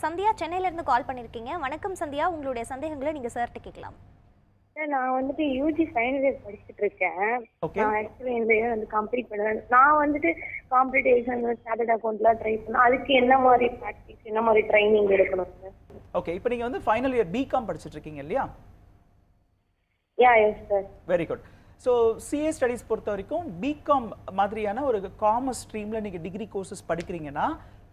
சந்தியா சென்னையில இருந்து கால் பண்ணிருக்கீங்க. வணக்கம் சந்தியா, உங்களுடைய சந்தேகங்களை நீங்க சார்ட்ட கேட்கலாம். நான் வந்துட்டு யூஜி ஃபைனல் இயர் படிச்சுட்டு இருக்கேன். ஓகே. நான் ஆக்சுவலி இந்த இயர் வந்து கம்ப்ளீட் பண்ணுவேன். நான் வந்துட்டு காம்படிட்டிவ் எக்ஸாம் சார்ட்டர்ட் அக்கௌண்ட்லாம் ட்ரை பண்ணேன். அதுக்கு என்ன மாதிரி ப்ராக்டிஸ், என்ன மாதிரி ட்ரைனிங் எடுக்கணும் சார்? ஓகே, இப்போ நீங்க வந்து ஃபைனல் இயர் பிகாம் படிச்சிட்டு இருக்கீங்க இல்லையா? Yes sir. Very good. So CA studies பொறுத்த வரைக்கும் பிகாம் மாதிரியான ஒரு காமர்ஸ் ஸ்ட்ரீமில் நீங்கள் டிகிரி கோர்சஸ் படிக்கிறீங்கன்னா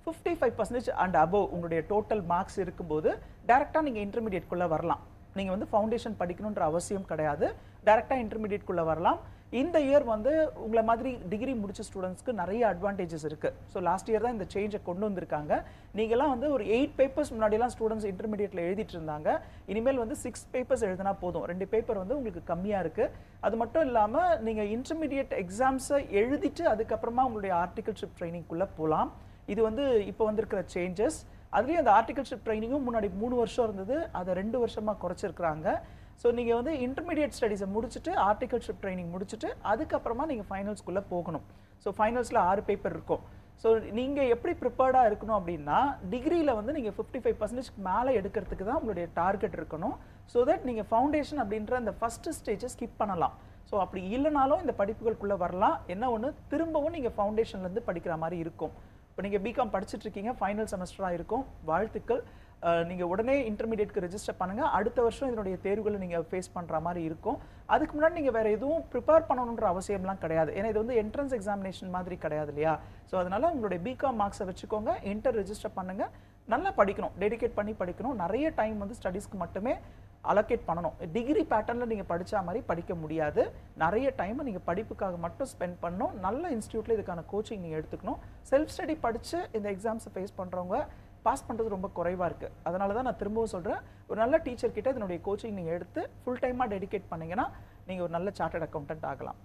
55% அண்ட் அபவ் உங்களுடைய டோட்டல் மார்க்ஸ் இருக்கும்போது டேரெக்டாக நீங்கள் இன்டர்மீடியேட்குள்ளே வரலாம். நீங்கள் வந்து ஃபவுண்டேஷன் படிக்கணுன்ற அவசியம் கிடையாது, டேரெக்டாக இன்டர்மீடியேட்குள்ளே வரலாம். இந்த இயர் வந்து உங்களை மாதிரி டிகிரி முடிச்ச ஸ்டூடெண்ட்ஸ்க்கு நிறைய அட்வான்டேஜஸ் இருக்குது. ஸோ லாஸ்ட் இயர் தான் இந்த சேஞ்சை கொண்டு வந்திருக்காங்க. நீங்கள்லாம் வந்து ஒரு 8 பேப்பர்ஸ் முன்னாடியெல்லாம் ஸ்டூடெண்ட்ஸ் இன்டர்மீடியேட்டில் எழுதிட்டு இருந்தாங்க. இனிமேல் வந்து 6 பேப்பர்ஸ் எழுதினா போதும். 2 பேப்பர் வந்து உங்களுக்கு கம்மியாக இருக்குது. அது மட்டும் இல்லாமல் நீங்கள் இன்டர்மீடியேட் எக்ஸாம்ஸை எழுதிட்டு அதுக்கப்புறமா உங்களுடைய ஆர்டிகல்ஷிப் ட்ரைனிங்குள்ளே போகலாம். இது வந்து இப்போ வந்திருக்கிற சேஞ்சஸ். அதுலேயும் அந்த ஆர்டிகல்ஷிப் ட்ரைனிங்கும் முன்னாடி 3 வருஷம் இருந்தது, அதை 2 வருஷமாக குறைச்சிருக்கிறாங்க. ஸோ நீங்கள் வந்து இன்டர்மீடியட் ஸ்டடீஸை முடிச்சுட்டு ஆர்டிகல்ஷிப் ட்ரைனிங் முடிச்சுட்டு அதுக்கப்புறமா நீங்கள் ஃபைனல்ஸ்குள்ளே போகணும். ஸோ ஃபைனல்ஸில் 6 பேப்பர் இருக்கும். ஸோ நீங்கள் எப்படி ப்ரிப்பேர்டாக இருக்கணும் அப்படின்னா, டிகிரியில் வந்து நீங்கள் 55% மேலே எடுக்கிறதுக்கு தான் உங்களுடைய டார்கெட் இருக்கணும். ஸோ தட் நீங்கள் ஃபவுண்டேஷன் அப்படின்ற அந்த ஃபஸ்ட்டு ஸ்டேஜை ஸ்கிப் பண்ணலாம். ஸோ அப்படி இல்லைனாலும் இந்த படிப்புகளுக்குள்ளே வரலாம். என்ன ஒன்று, திரும்பவும் நீங்கள் ஃபவுண்டேஷன்லேருந்து படிக்கிற மாதிரி இருக்கும். இப்போ நீங்கள் பிகாம் படிச்சுட்டு இருக்கீங்க, ஃபைனல் செமஸ்டராக இருக்கும், வாழ்த்துக்கள். நீங்கள் உடனே இன்டர்மீடியேட்க்கு ரெஜிஸ்டர் பண்ணுங்கள். அடுத்த வருஷம் இதனுடைய தேர்வுகளை நீங்கள் ஃபேஸ் பண்ணுற மாதிரி இருக்கும். அதுக்கு முன்னாடி நீங்கள் வேறு எதுவும் ப்ரிப்பேர் பண்ணணுன்ற அவசியம்லாம் கிடையாது. ஏன்னா இது வந்து என்ட்ரன்ஸ் எக்ஸாமினேஷன் மாதிரி கிடையாது இல்லையா? ஸோ அதனால் உங்களுடைய பிகாம் மார்க்ஸை வச்சுக்கோங்க, இன்டர் ரெஜிஸ்டர் பண்ணுங்கள். நல்லா படிக்கணும், டெடிகேட் பண்ணி படிக்கணும். நிறைய டைம் வந்து ஸ்டடீஸ்க்கு மட்டுமே அலோகேட் பண்ணணும். டிகிரி பேட்டர்னில் நீங்கள் படித்த மாதிரி படிக்க முடியாது. நிறைய டைமை நீங்கள் படிப்புக்காக மட்டும் ஸ்பெண்ட் பண்ணணும். நல்ல இன்ஸ்டியூட்டில் இதுக்கான கோச்சிங் நீங்கள் எடுத்துக்கணும். செல்ஃப் ஸ்டடி படித்து இந்த எக்ஸாம்ஸை ஃபேஸ் பண்ணுறவங்க பாஸ் பண்ணுறது ரொம்ப குறைவாக இருக்குது. அதனால தான் நான் திரும்பவும் சொல்கிறேன், ஒரு நல்ல டீச்சர் கிட்ட இதனுடைய கோச்சிங் நீங்கள் எடுத்து ஃபுல் டைமாக டெடிகேட் பண்ணிங்கன்னா நீங்கள் ஒரு நல்ல சார்ட்டர்ட் அக்கௌண்டன்ட் ஆகலாம்.